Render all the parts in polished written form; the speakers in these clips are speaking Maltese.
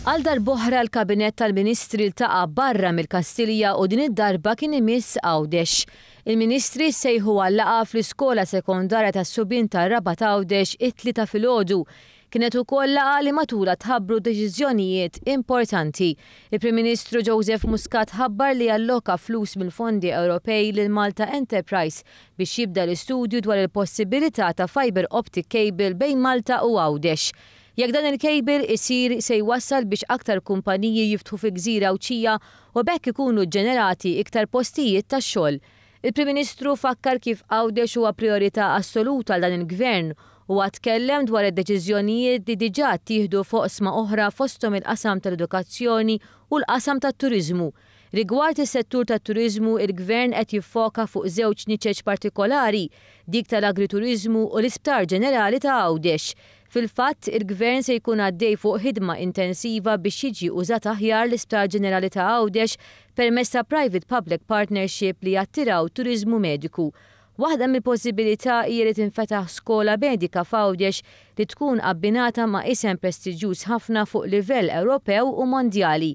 Għal darb'oħra l-Kabinett tal-Ministri ltaqa' barra mill-Kastilja u din id-darba kien imiss Għawdex. Il-Ministri sejħu għal laqgħa fl-Iskola Sekondarja tas-Subien tar-Raba' Għawdex it-tlieta filgħodu. Kienet ukoll laqgħa li matula tħabbru deċiżjonijiet importanti. Il-Prim Ministru Joseph Muscat ħabbar li alloka flus mill-fondi Ewropej lil Malta Enterprise biex jibda l-istudju dwar il-possibilità ta' fiber optic cable bejn Malta u Għawdex. Jekk dan il-kejbil isir se jwassal biex aktar kumpaniji jiftħu fi gżira Awċija u bekk ikunu ġenerati iktar postijiet tax-xogħol. Il-Prim Ministru fakkar kif Għawdex huwa priorità assoluta għal dan il-Gvern u tkellem dwar id-deċiżjonijiet li diġà ttieħdu foqsma oħra fosthom il-qasam tal-edukazzjoni u l-qasam tat-turiżmu. Rigward is-settur tat-turiżmu, il-Gvern qed jiffoka fuq żewġ niċeġ partikolari, dik tal-agrituriżmu u l-Isptar Ġenerali ta' Għawdex. Fil-fatt, il-Gvern se jkun għaddej fuq ħidma intensiva biex jiġi użat aħjar l-Isptar Ġenerali ta' Għawdex permezz ta' private-public partnership li jattiraw turiżmu mediku. Waħda mill-possibilità hija li tinfetaħ skola medika f'Għawdex li tkun abbinata ma' isem prestiġjuż ħafna fuq livell Ewropew u mondjali.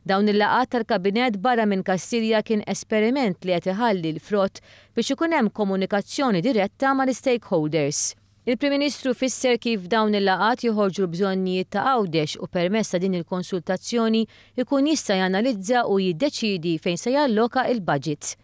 Dawn il-laqgħat tal-Kabinett barra minn Kastilja kien esperiment li qed iħalli l-frott biex ikun hemm komunikazzjoni diretta mal-stakeholders. Il-Prim Ministru fisser kif dawn il-laqgħat joħorġu bżonnijiet ta' Għawdex u permezz ta' din il-konsultazzjoni ikun jista' janalizza u jiddeċiedi fejn se jalloka il-budget.